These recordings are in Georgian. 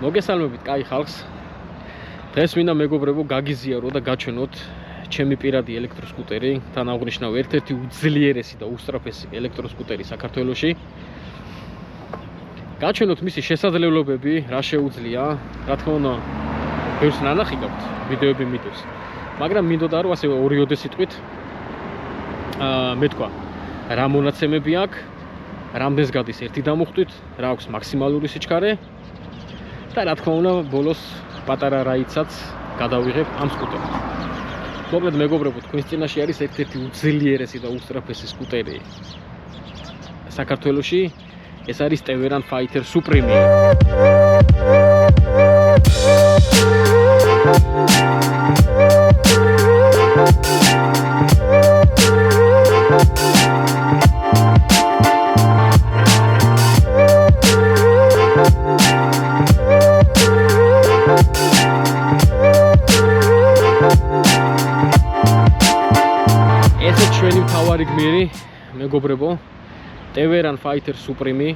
მოგესალმებით კაი ხალხს. დღეს მინდა მეგობრებო გაგიზიარო და გაჩვენოთ ჩემი პირადი ელექტროსკუტერი, თან აღნიშნავ ერთ-ერთი უძლიერესი და უსწრაფესი ელექტროსკუტერი საქართველოში. გაჩვენოთ მისი შესაძლებლობები, რა შეუძლია, რა თქმა უნდა, ბევრს ნანახი გაქვთ, ვიდეოები მიდევს. მაგრამ მინდოდა რომ ასე ორიოდე სიტყვით მეთქვა, რა მონაცემები აქვს, რამდენს გადის ერთი დამუხტვით, რა აქვს მაქსიმალური სიჩქარე და რა თქმა უნდა, ბოლოს პატარა რაიცაც გადავიღებ ამ სკუტერს. მოკლედ მეგობრებო, თქვენს წინაშე არის ერთ-ერთი უძლიერესი და უსწრაფესი სკუტერი საქართველოში. ეს არის Teveran Fighter Supreme. ეს ჩვენი მთავარი გმირი, მეგობრებო, Teveran Fighter Supreme.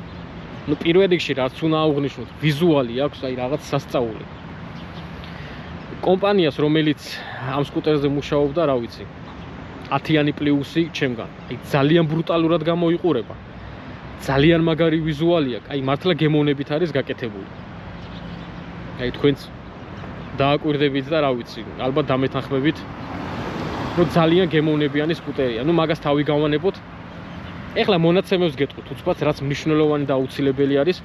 Ну პირველ რიგში რაც უნდა აღვნიშნოთ, ვიზუალი აქვს, აი რაღაც სასწაული. კომპანიას, რომელიც ამ სკუტერზე მუშაობდა, რა ვიცი, 10-იანი პლუსი ჩემგან. აი ძალიან ბრუტალურად გამოიყურება. ძალიან მაგარი ვიზუალი აქვს. აი მართლა გემოვნებით არის გაკეთებული. აი თქვენც დააკვირდებით და რა ვიცი, ალბათ დამეთანხმებით, რომ ძალიან გემოვნებიანი სკუტერია. ნუ მაგას თავი გავანებოთ. ეხლა მონაცემებს გეტყვით, უცბად რაც მნიშვნელოვანი და აუცილებელი არის.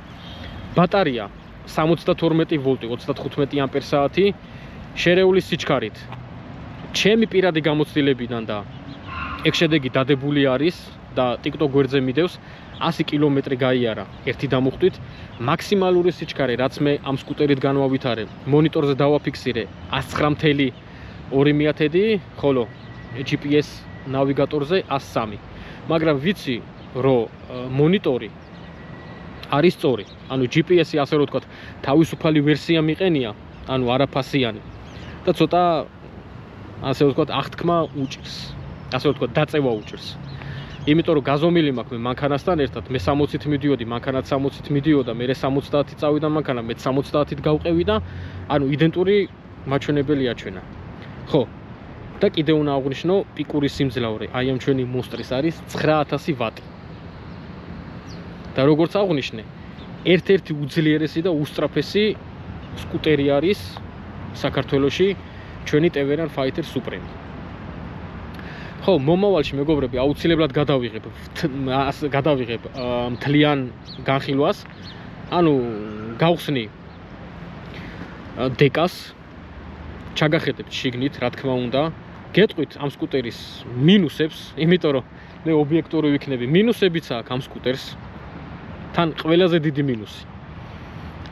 ბატარეა 72 ვოლტი, 35 ამპერ-საათი შერეული სიჩქარით. ჩემი პირადი გამოცდილებიდან და ეგ შედეგი დადებული არის და TikTok გვერდზე მიდევს 100 კილომეტრი გაიარა ერთი დამუხტვით. მაქსიმალური სიჩქარე, რაც მე ამ სკუტერით განვავითარე, მონიტორზე დავაფიქსირე 109.2 ხოლო GPS ნავიგატორზე 103. მაგრამ ვიცი, რომ მონიტორი არის სწორი. ანუ GPS-ი ასე რომ ვთქვათ, თავისუფალი ვერსია მიყენია, ანუ არაფასიანი. და ცოტა ასე რომ ვთქვათ, აღთქმა უჭირს. ასე რომ ვთქვათ, დაწევა უჭირს. იმიტომ რომ გაზომილი მაქვს მე მანქანასთან ერთად, მე 60-ით მიდიოდი, მანქანაც 60-ით მიდიოდა, მე 70-ით წავიდა მანქანა, მე 70-ით გავყევი და ანუ იდენტური მაჩვენებელი აჩვენა. ხო. და კიდევ უნდა აღვნიშნო, პიკური სიმძლავრე აი ამ ჩვენი მონსტრის არის 9000 ვატი. და როგორც აღვნიშნე, ერთ-ერთი უძლიერესი და უსწრაფესი სკუტერი არის საქართველოში ჩვენი Teveran Fighter Supreme. ხო, მომავალში მეგობრები, აუცილებლად გადავიღებ მთლიან განხილვას. ანუ გავხსნი დეკას, ჩაგახედებთ შიგნით, რა თქმა უნდა. გეტყვით ამ სკუტერის მინუსებს, იმიტომ რომ მე ობიექტური ვიქნები. მინუსებიც აქვს ამ სკუტერს. თან ყველაზე დიდი მინუსი.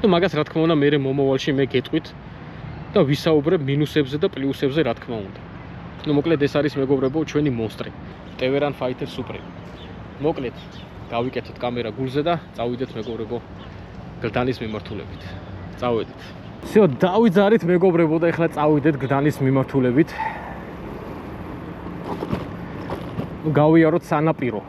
ну მაგას რა თქმა უნდა მე მომავალში მე გეტყვით და ვისაუბრებ მინუსებზე და პლუსებზე რა თქმა უნდა. ну მოკლედ ეს არის მეგობრებო ჩვენი მონსტრი Teveran Fighter Supreme. მოკლედ გავიკეთეთ კამერა გულზე და წავიდეთ მეგობრებო გლდანის მიმართულებით. წავედით. всё, დავიძარით მეგობრებო და ეხლა წავიდეთ გლდანის მიმართულებით. გავიაროთ სანაპირო.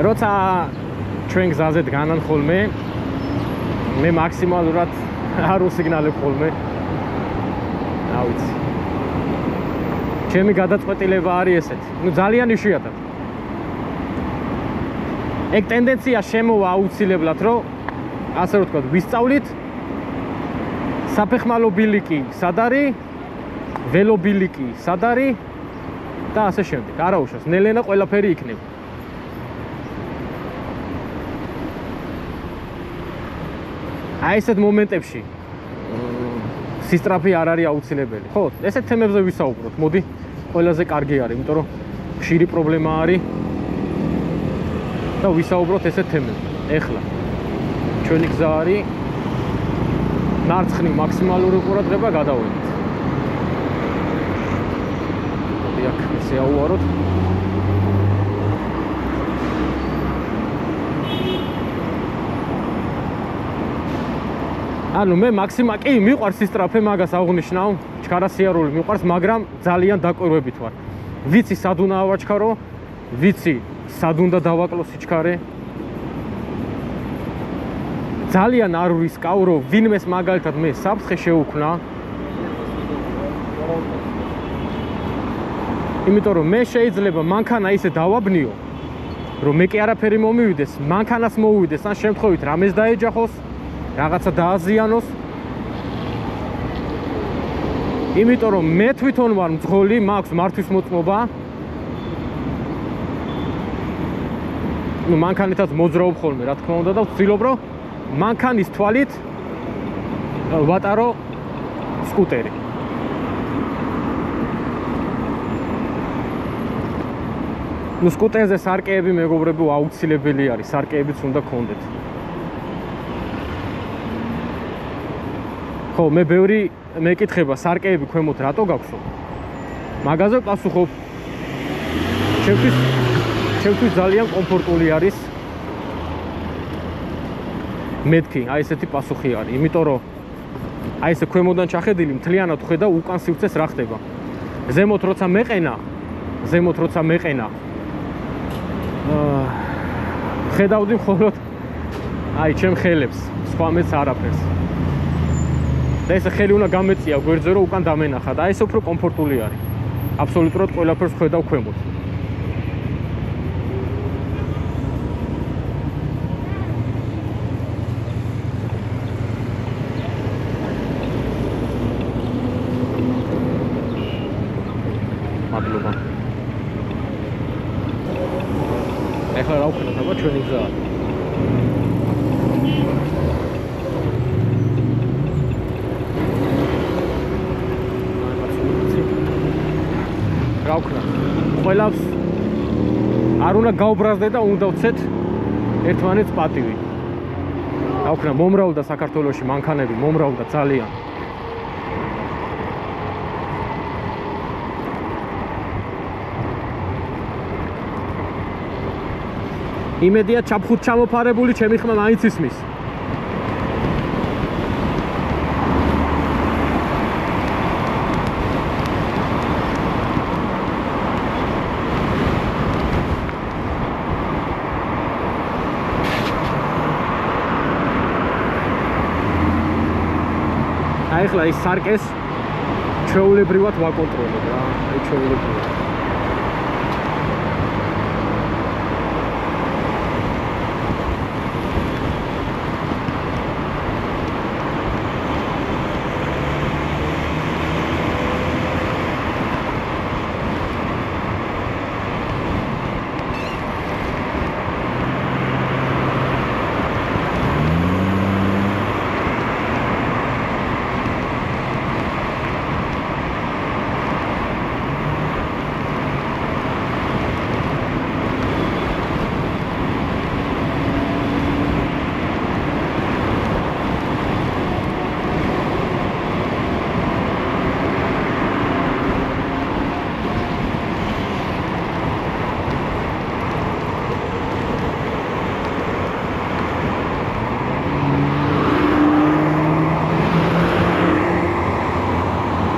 როცა ჩვენ გზაზე დგანან ხოლმე, მე მაქსიმალურად არ უსიგნალებ ხოლმე. რა ვიცი. ჩემი გადაწყვეტილება არის ესეთი. ну ძალიან იშვიათად. ეგ ტენდენცია შემოვა აუცილებლად, რომ ასე რომ ვთქვათ, ვისწავლით საფეხმავლო ბილიკი სად არის, ველო ბილიკი სად არის და ასე შემდეგ. არა უშავს, ნელ-ნელა ყველაფერი იქნება. აი ესეთ მომენტებში სისტრაფე არ არის აუცილებელი. ხო, ესეთ თემებზე ვისაუბროთ. მოდი, ყველაზე კარგი არის, იმიტომ რომ ხშირი პრობლემა არის და ვისაუბროთ ესეთ თემებზე. ეხლა ჩვენი გზა არის მარცხნივ მაქსიმალური ყურადღება გადავიდეთ. მოდი აქ ესე ავუაროთ. ანუ მე მაქსიმალ კი მიყვარს სისტრაფე, მაგას აღნიშნავ, ჩქარასიარული მიყვარს, მაგრამ ძალიან დაკვირვებით ვარ. ვიცი სად უნდა ავაჩქარო, ვიცი სად უნდა დავაკლო სიჩქარე. ძალიან არ ვისკავ, რომ ვინმეს მაგალითად მე საფრთხე შეუქმნა. იმიტომ რომ მე შეიძლება მანქანა ისე დავაბნიო, რომ მე კი არაფერი მომივიდეს, მანქანას მოვივიდეს, ან შემთხვევით რამეს დაეჯახოს, რაღაცა დააზიანოს. იმიტომ რომ მე თვითონ ვარ მძღოლი, მაქვს მართვის მოწმობა. მანქანითაც მოძრაობ ხოლმე, რა თქმა უნდა, და ვცდილობ, რომ მანქანის თვალით ვატარო სკუტერი. სკუტერზე სარკეები მეგობრებო აუცილებელი არის, სარკეებიც უნდა გქონდეთ. ხო, მე ბევრი მეკითხება, სარკეები ქვემოთ რატო გაქვსო? მაგაზე პასუხობ. ჩემთვის ძალიან კომფორტული არის. მეთქი, აი ესეთი პასუხი არის, იმიტომ რომ აი ესე ქვემოდან ჩახედილი მთლიანად ხედავ უკან სივრცეს რა ხდება. ზემოთ როცა მეყენა ხედავდი მხოლოდ აი ჩემ ხელებს, სხვა მეც არაფერს. და ესე ხელი უნდა გამეწია გვერდზე, რომ უკან დამენახა და აი ეს უფრო კომფორტული არის. აბსოლუტურად ყველაფერს ხედავ ქვემოთ. მადლობა. ეხლა რა ვქნათ, აბა ჩვენი გზა. რა ვქნათ? ყველას არ უნდა გაუბრაზდე და უნდა ვცეთ ერთმანეთს პატივი. რა ვქნათ, მომრავლდა საქართველოში მანქანები, მომრავლდა ძალიან. იმედია ჩაფხუთ ჩამოფარებული ჩემი ხმა მაინც ისმის. აი ხლა ის სარკეს ჩვეულებრივად ვაკონტროლებ რა, აი ჩვეულებრივად.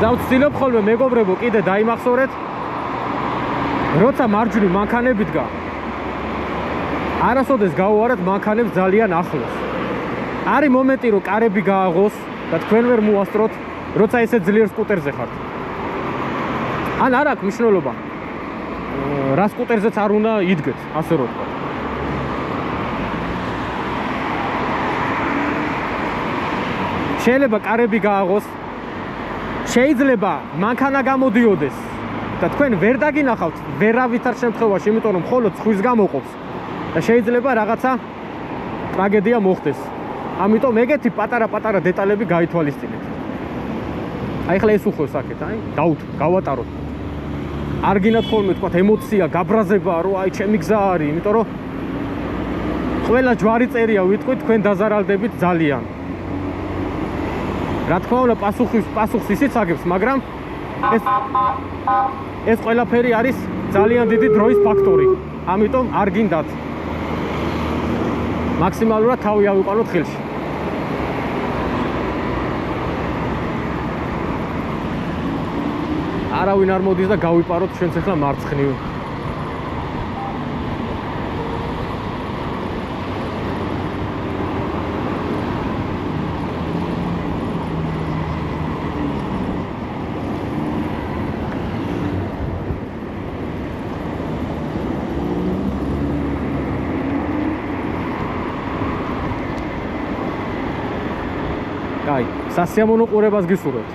და ვცდილობ ხოლმე მეგობრებო კიდე დაიმახსოვრეთ, როცა მარჯვნივ მანქანები დგა, არასოდეს გავუარეთ მანქანებს ძალიან ახლოს. არის მომენტი, რომ კარები გააღოს და თქვენ ვერ მოასწროთ, როცა ესე ძლიერ სკუტერზე ხართ. ან არ აქვს მნიშვნელობა, რა სკუტერზეც არ უნდა იდგეთ, ასე რომ ვთქვა. შეიძლება კარები გააღოს, შეიძლება მანქანა გამოდიოდეს და თქვენ ვერ დაგინახავთ ვერავითარ შემთხვევაში, იმიტომ რომ მხოლოდ ხვის გამოყოფს და შეიძლება რაღაცა ტრაგედია მოხდეს. ამიტომ ეგეთი პატარა-პატარა დეტალები გაითვალისწინეთ. აი ახლა ეს უხევს აქეთ, აი, გავატაროთ. არ გინათ ხოლმე თქვა ემოცია, გაბრაზება, რომ აი ჩემი გზა არის, იმიტომ რომ ყველა ჯვარი წერია ვიტყვით, თქვენ დაზარალდებით ძალიან. რა თქმა უნდა, პასუხს ისიც აგებს, მაგრამ ეს ყველაფერი არის ძალიან დიდი დროის ფაქტორი. ამიტომ არ გინდათ მაქსიმალურად თავი ავიყვანოთ ხელში. არავინ არ მოდის და გავიპაროთ ჩვენც ახლა მარცხნივ. აი, სასიამოვნო ყურებას გისურვებთ.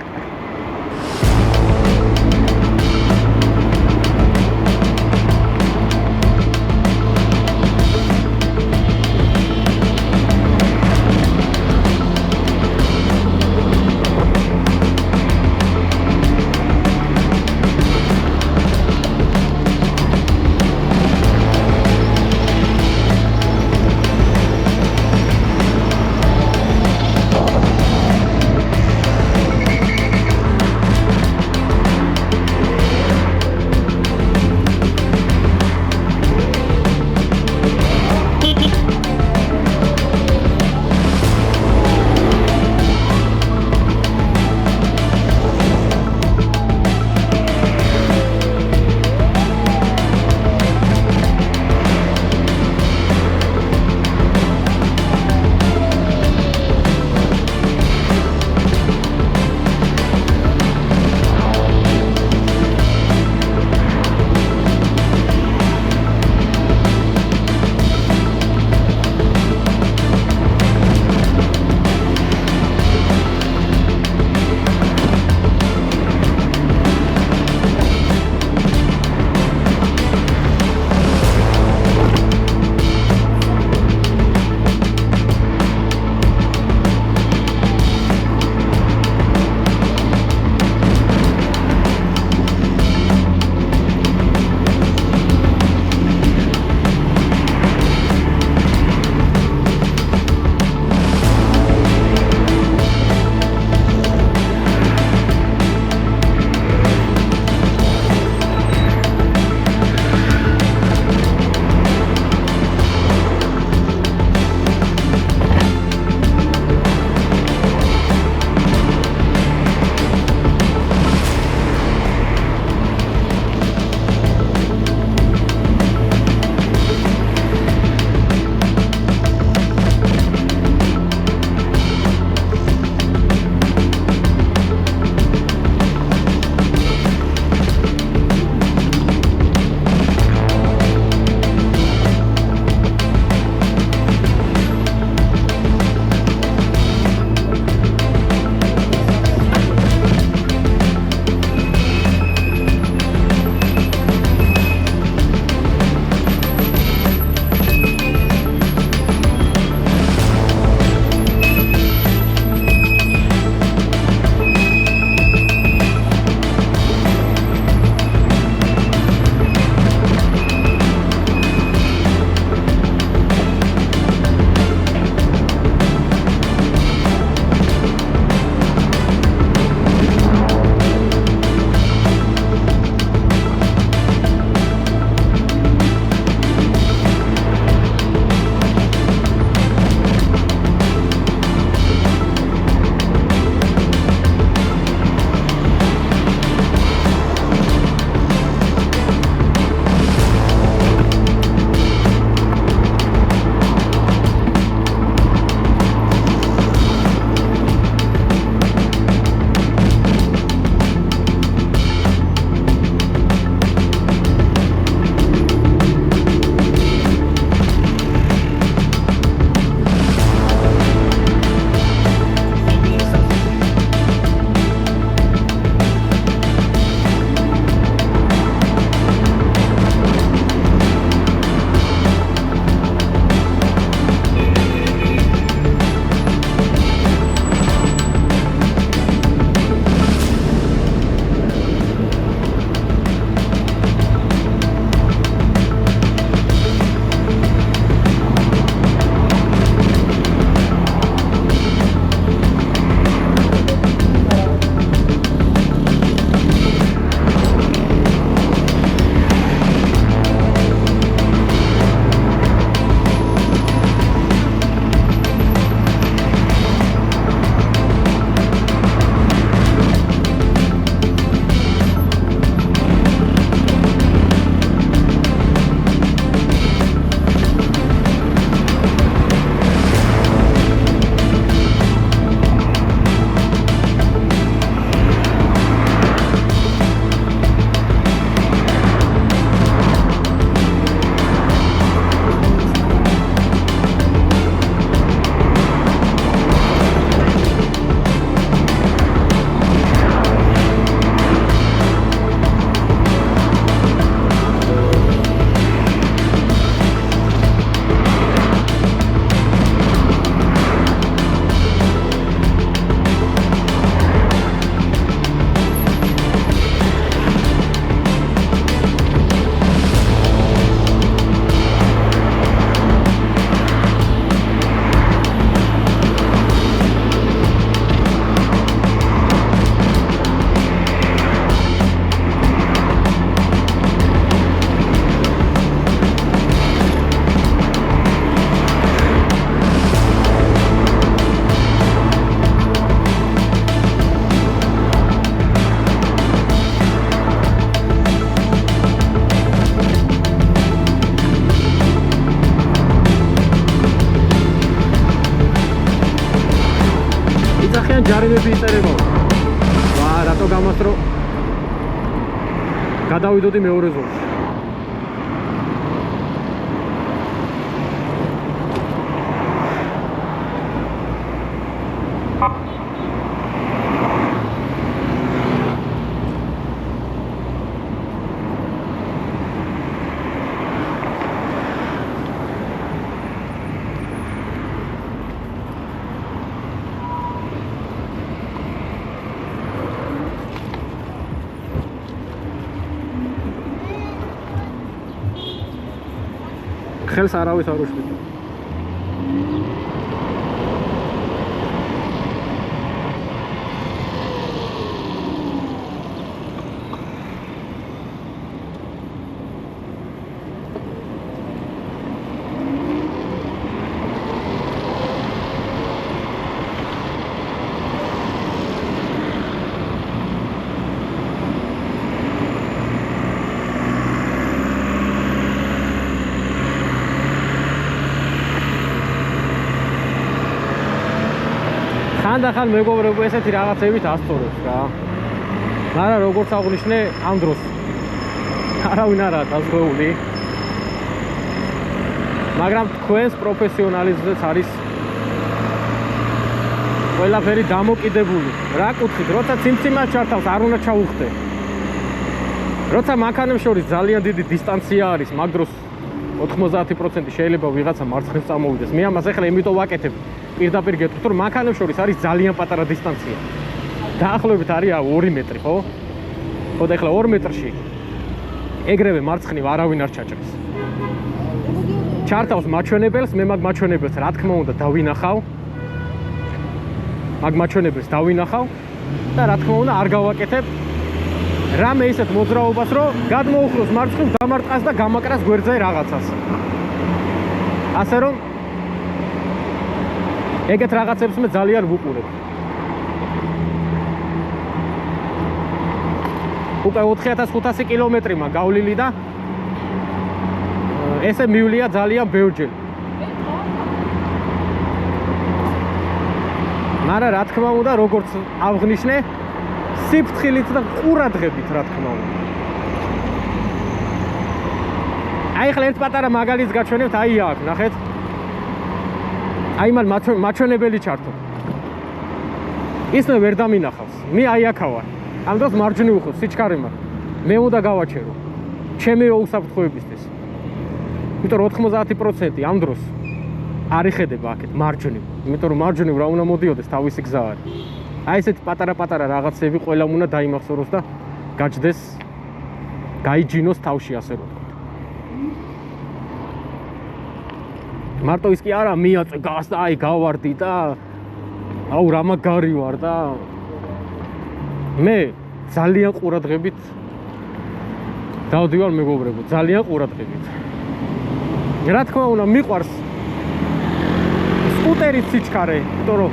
გადავიდოდი მეორე ზონაში. ხელს არავის არ უშლით. ხანდახან მეგობრებო ესეთი რაღაცებით ასწორებს რა. მაგრამ როგორც აღნიშნე ამ დროს არავინ არაა დაზღვეული. მაგრამ თქვენს პროფესიონალიზმზეც არის ყველაფერი დამოკიდებული. რა კუთხით, როცა ციმციმას ჩართავს არ უნდა ჩაუხდე. როცა მანქანებს შორის ძალიან დიდი დისტანცია არის, მაგ დროს 90% შეიძლება ვიღაცა მარცხნივ წამოვიდეს. მე ამას ახლა იმიტომ ვაკეთებ. პირდაპირ გეტყვით, რომ მანქანებს შორის არის ძალიან პატარა დისტანცია. დაახლოებით არის 2 მეტრი, ხო? ხო და ახლა 2 მეტრში ეგრევე მარცხნივ არავინ არ ჩაჭრეს. ჩართავს მაჩვენებელს, მე მაგ მაჩვენებელს რა თქმა უნდა დავინახავ. მაგ მაჩვენებელს დავინახავ და რა თქმა უნდა არ გავაკეთებ რამე ისეთ მოძრაობას, რომ გადმოუხროს მარცხნივ დამარტყას და გამაკრას გვერდზე რაღაცას. ასე რომ ეგეთ რაღაცებს მე ძალიან ვუყურებ. უკვე 4500 კილომეტრი მაგ გავლილი და ესე მივლია ძალიან ბევრჯერ. მაგრამ რა თქმა უნდა, როგორც აღნიშნე, სიფრთხილით და ყურადღებით, რა თქმა უნდა. აი ხლა ერთ პატარა მაგალითს გაჩვენებთ, აი აქ, ნახეთ. აი მან მაჩვენებელი ჩართო. ისმე ვერ დამინახავს. მე აი აქ ვარ. ამ დროს მარჯვნივ ვიხო, სიჩქარე მაქვს. მე უნდა გავაჩერო. ჩემი უსაფრთხოებისთვის. იმიტომ რომ 90% ამ დროს არ იხედება აქეთ მარჯვნივ. იმიტომ რომ მარჯვნივ რა უნდა მოდიოდეს, თავისი გზა არის. აი ესეთი პატარა რაღაცები ყველამ უნდა დაიმახსოვროს და გაჯდეს, გაიჯინოს თავში, ასე რომ ვთქვათ. მარტო ის კი არა, მიაწვე გას და აი გავარდი და აუ რა მაგარი ვარ და მე ძალიან ყურადღებით დავდივარ მეგობრებო, ძალიან ყურადღებით. რა თქმა უნდა, მიყვარს სკუტერის სიჩქარე, იმიტომ რომ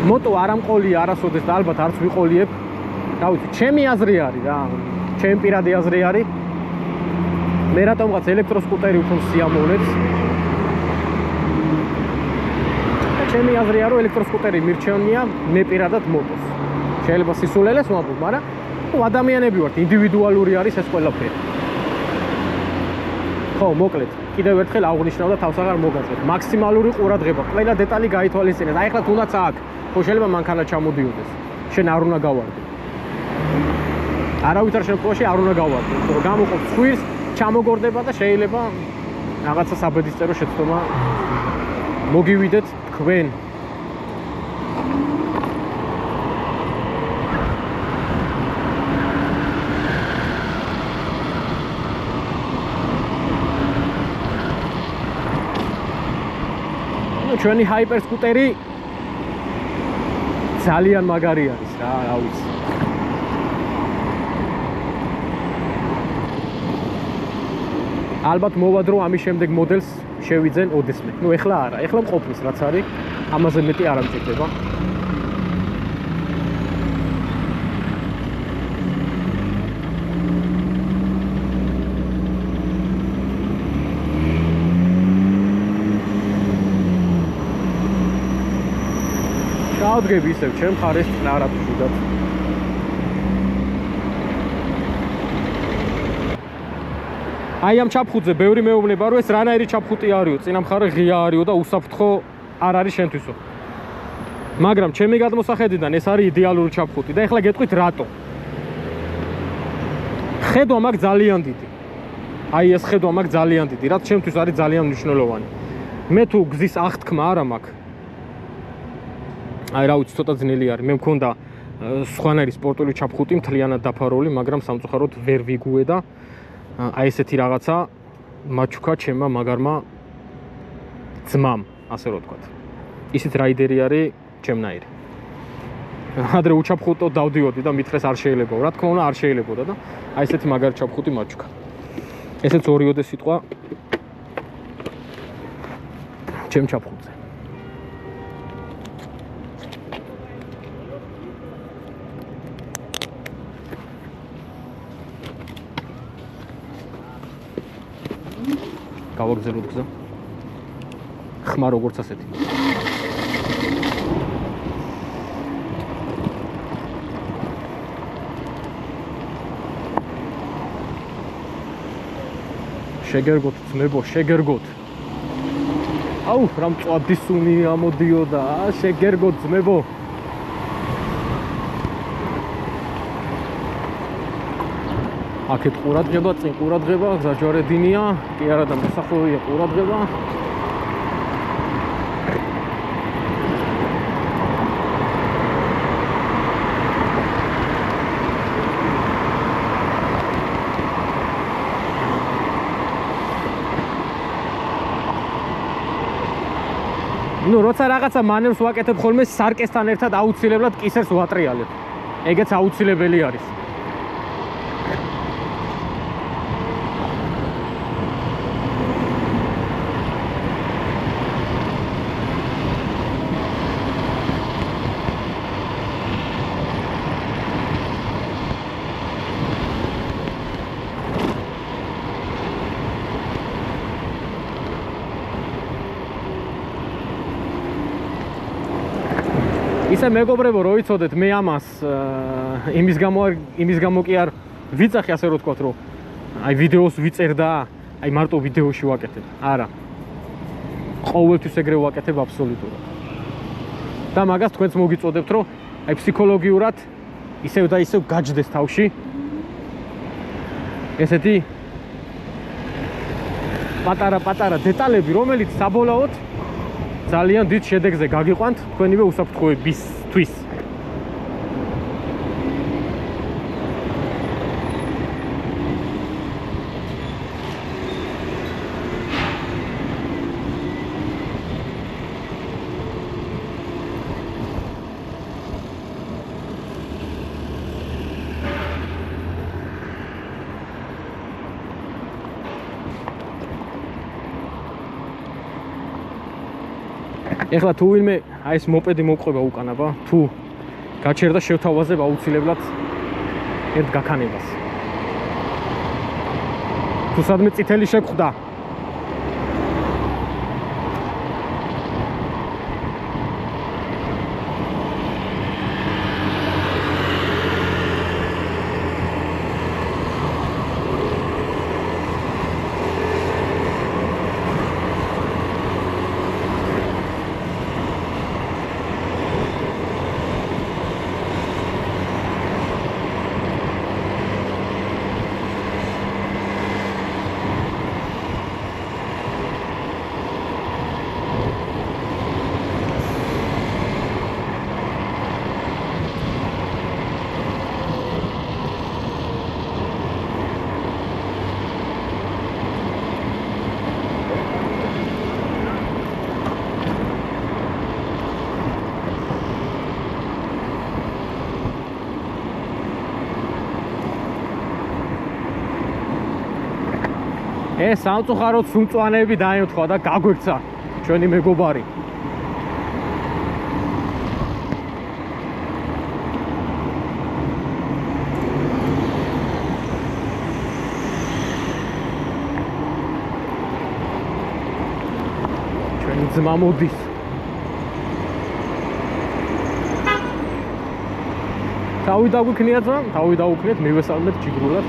მოტო არ ამყოლია არასოდეს და ალბათ არც ვიყოლიებ. რა ვიცი, ჩემი აზრი არის რა, ჩემი პირადი აზრი არის. მე რატომღაც ელექტროსკუტერი უფრო სიამოვნებს. ჩემი აზრია, რომ ელექტროსკუტერი მირჩევნია მე პირადად მოტოს. შეიძლება სისულელეს ვამბობ, მაგრამ ადამიანები ვართ, ინდივიდუალური არის ეს ყველაფერი. ხო, მოკლედ, კიდევ ერთხელ აღნიშნავ და თავს აღარ მოგაწყეთ. მაქსიმალური ყურადღება, ყველა დეტალი გაითვალისწინეთ. აი ხლა თუნდაც აქ, ხო შეიძლება მანქანა ჩამოდიოდეს. შენ არ უნდა გავარდი. არავითარ შემთხვევაში არ უნდა გავარდი, იმიტომ რომ გამოყოფ ცხვირს, ჩამოგორდება და შეიძლება რაღაცა საბედისწერო შეცდომა მოგივიდეთ თქვენ. ჩვენი ჰაიპერსკუტერი ძალიან მაგარი არის რა, რა ვიცი. ალბათ მოვად რომ ამის შემდეგ მოდელს შევიძენ ოდესმე. ნუ ეხლა არა, ეხლა მყოფნის რაც არის, ამაზე მეტი არ ამჭირდება. ჩავდგები ისევ ჩემ მხარეს წნარად უდად. აი ამ ჩაფხუტზე ბევრი მეუბნება რომ ეს რანაირი ჩაფხუტი არისო, წინა მხარე ღია არისო და უსაფრთხო არ არის შენთვისო. მაგრამ ჩემი გადმოსახედიდან ეს არის იდეალური ჩაფხუტი და ეხლა გეტყვით რატო. ხედვა მაქვს ძალიან დიდი. აი ეს ხედვა მაქვს ძალიან დიდი, რაც ჩემთვის არის ძალიან მნიშვნელოვანი. მე თუ გზის აღთქმა არა მაქვს. აი რა ვიცი, ცოტა ძნელი არის. მე მქონდა სხვანაირი სპორტული ჩაფხუტი მთლიანად დაფარული, მაგრამ სამწუხაროდ ვერ ვიგუე და აი ესეთი რაღაცა მაჩუქა ჩემმა მაგარმა ძმამ, ასე რომ ვთქვათ. ისიც რაიდერი არის ჩემნაირი. ადრე უჩაფხუტო დავდიოდი და მითხრეს არ შეიძლება. რა თქმა უნდა არ შეიძლებოდა და აი ესეთი მაგარი ჩაფხუტი მაჩუქა. ესეც ორიოდე სიტყვა ჩემ ჩაფხუტზე. გავაგზავნოთ გზა. ხმა როგორც ასეთი. შეგერგოთ ძმებო, შეგერგოთ. აუ, რა მწვადი სუნი ამოდიოდა, შეგერგოთ ძმებო. აქეთ ყურადღება, წინ ყურადღება, გზაჯვარედინია, კი არა და მოსახოვია ყურადღება. ნუ როცა რაღაცა მანევრს ვაკეთებ ხოლმე სარკესთან ერთად აუცილებლად კისერს ვატრიალებ. ეგეც აუცილებელი არის. ისე მეგობრებო, რო იცოდეთ, მე ამას იმის გამო კი არ ვიწახი, ასე რომ ვთქვათ, რომ აი ვიდეოს ვიწერ და აი მარტო ვიდეოში ვაკეთებ. არა. ყოველთვის ეგრე ვაკეთებ აბსოლუტურად. და მაგას თქვენც მოგიწოდებთ, რომ აი ფსიქოლოგიურად ისევ და ისევ გაჯდეს თავში ესეთი პატარა დეტალები, რომელიც საბოლოოდ ძალიან დიდ შედეგზე გაგიყვანთ თქვენივე უსაფრთხოებისთვის. ეხლა თუ ვინმე აი ეს მოპედი მოყვება უკანაბა, თუ გაჩერდა შევთავაზებ აუცილებლად ერთ გაქანებას. თუ სადმე წითელი შეგხვდა, ეს სამწუხაროდ სუმწვანეები დაემთხვა და გაგვექცა ჩვენი მეგობარი. ჩვენი ძმა მოდის. თავი დაგვიქნია ძმა, თავი დაუქნიეთ, მივესალმეთ ჯიგრულად.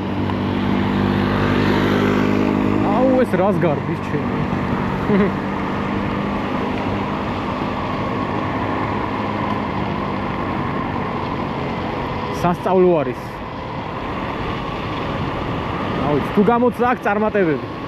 ეს რას გარბის ჩემი? სასწავლო არის. აუც თუ გამოცა აქ წარმატებები.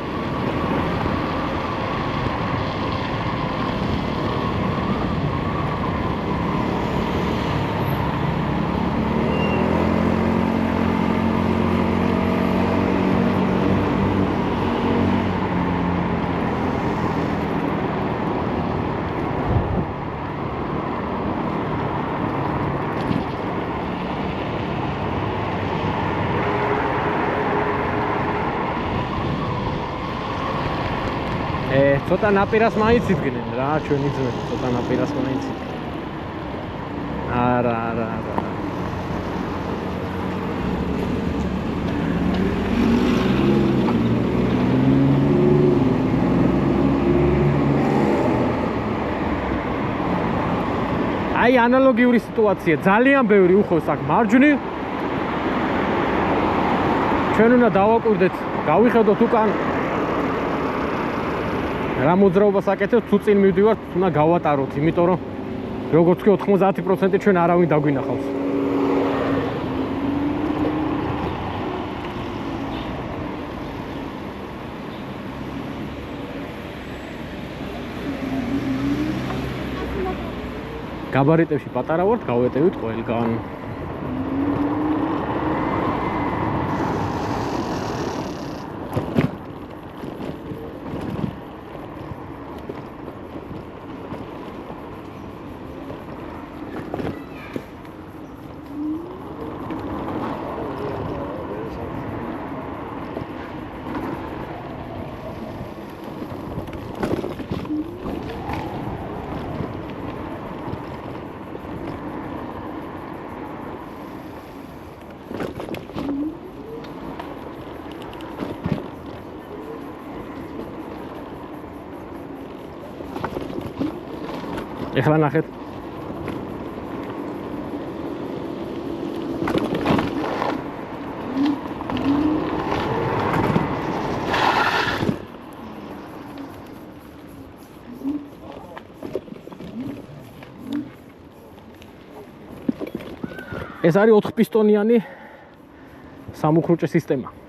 ცოტა ნაპირას მაინც იდგნენ რა ჩვენი ძმები ცოტა ნაპირას მაინც იდგნენ არა აი ანალოგიური სიტუაცია ძალიან ბევრი უხოს აქ მარჯვნივ ჩვენ უნდა დავაკვირდეთ გავიხედოთ უკან რა მოძრაობას აკეთებთ თუ წინ მივდივართ უნდა გავატაროთ იმიტომ რომ როგორც კი 90% ჩვენ არავინ დაგვინახავს გაბარიტებში პატარა ვართ გავეტევით ყველგან ეხლა ნახეთ ეს არის 4 პისტონიანი სამუხრუჭე სისტემა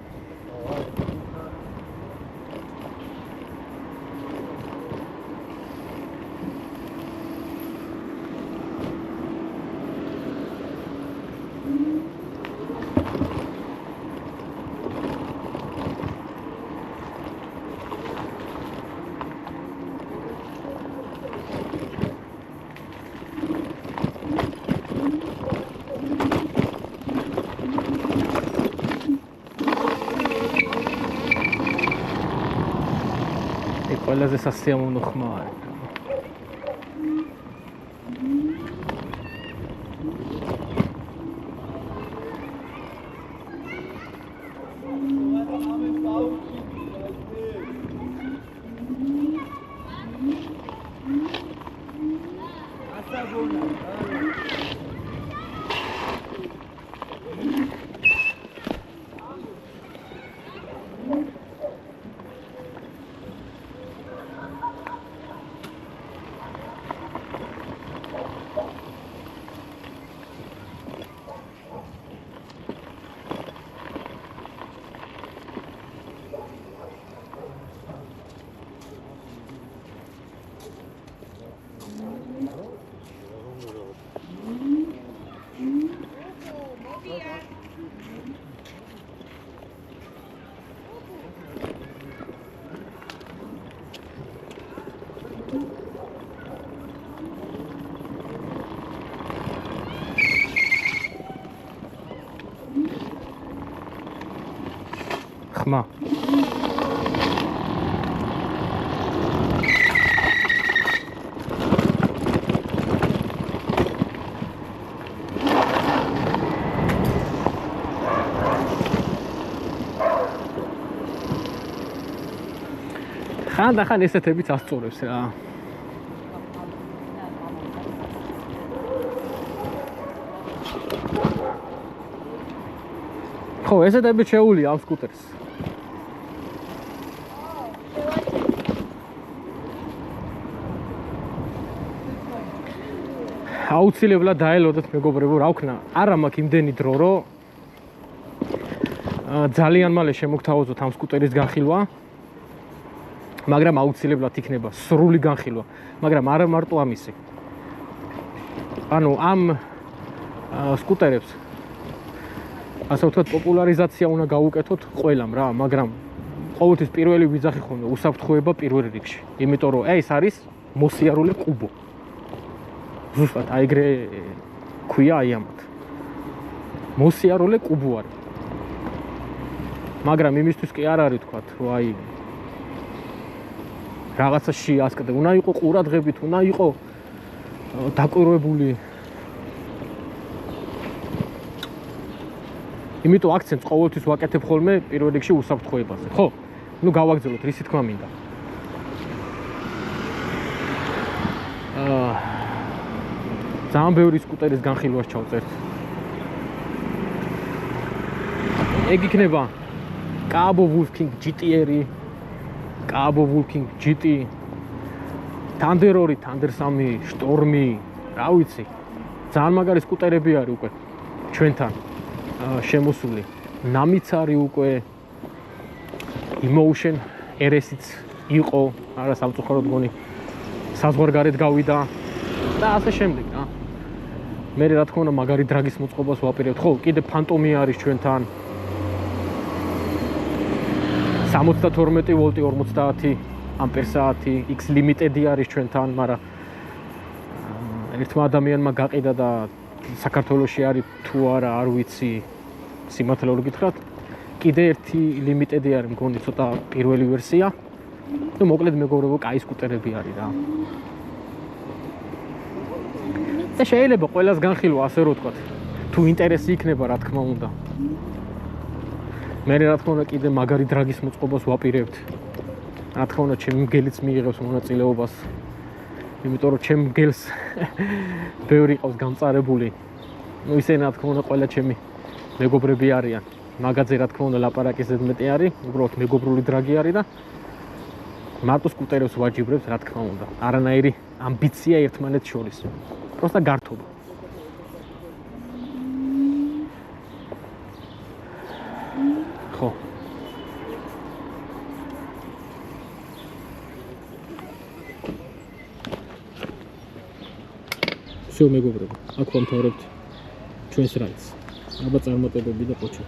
ყველაზე სასიამოვნო ხმა არის. ხმა ხან ესეთებიც ასწორებს რა ხო ესეთებიც შეუულია ამ სკუტერს აუცილებლად დაელოდეთ მეგობრებო, რა ვქნა, არა მაქვს იმდენი დრო, რომ ძალიან მალე შემოგთავაზოთ ამ სკუტერის განხილვა, მაგრამ აუცილებლად იქნება სრული განხილვა, მაგრამ არა მარტო ამისი. ანუ ამ სკუტერებს ასე ვთქვათ, პოპულარიზაცია უნდა გავუკეთოთ ყველამ რა, მაგრამ ყოველთვის პირველი ვიძახი ხოლმე უსაფრთხოება პირველ რიგში, იმიტომ რომ ეს არის მოსიარული კუბო. ზუსტად აიგრე ქვია აი ამათ. მოსიარული კუბო არის. მაგრამ იმისთვის კი არ არის თქვათ, რომ აი რაღაცა შეასკდე, უნდა იყო ყურადღებით, უნდა იყო დაკვირვებული. იმიტომ აქცენტს ყოველთვის ვაკეთებ ხოლმე პირველ რიგში უსაფრთხოებაზე, ხო? ნუ გავაგრძელოთ, რისი თქმა მინდა. ძალიან ბევრი სკუტერის განხილვას ჩავწერთ. ეგ იქნება Cabo Wolfking GT-ერი, Cabo Wolfking GT, Thunder 2, Thunder 3, Stormy, რა ვიცი. ძალიან მაგარი სკუტერები არის უკვე ჩვენთან შემოსული. ნამიც არის უკვე Emotion RS-იც იყო, არა სამწუხაროდ მგონი საზღვარგარეთ გავიდა და ასე შემდეგ რა. მე რა თქმა უნდა მაგარი დრაგის მოწყობას ვაპირებთ. ხო, კიდე Phantom-ი არის ჩვენთან. 72 ვოლტი 50 ამპერ-საათი, X Limited-ი არის ჩვენთან, მაგრამ ერთმა ადამიანმა გაყიდა და საქართველოში არის თუ არა, არ ვიცი, სიმართლე რომ გითხრათ. კიდე ერთი Limited-ი არის, მგონი ცოტა პირველი ვერსია. ნუ მოკლედ მეგობრებო, კაი სკუტერები არის რა. და შეიძლება ყველას განხილვა, ასე რომ ვთქვათ, თუ ინტერესი იქნება, რა თქმა უნდა. მე რა თქმა უნდა კიდე მაგარი დრაგის მოწყობას ვაპირებთ. რა თქმა უნდა, ჩემი მგელიც მიიღებს მონაწილეობას. იმიტომ რომ ჩემ მგელს ბევრი ყავს გამწარებული. ნუ ისინი რა თქმა უნდა ყველა ჩემი მეგობრები არიან. მაგაზე რა თქმა უნდა ლაპარაკის ზედმეტი არის, უბრალოდ მეგობრული დრაგი არის და მარტო სკუტერებს ვაჯიბრებს, რა თქმა უნდა. არანაირი ამბიცია ერთმანეთს შორის. просто გართობა. ხო. всё მეგობრებო, აქ ვამთავრებთ ჩვენს რაიდს. აბა წარმატებები და ყოჩო.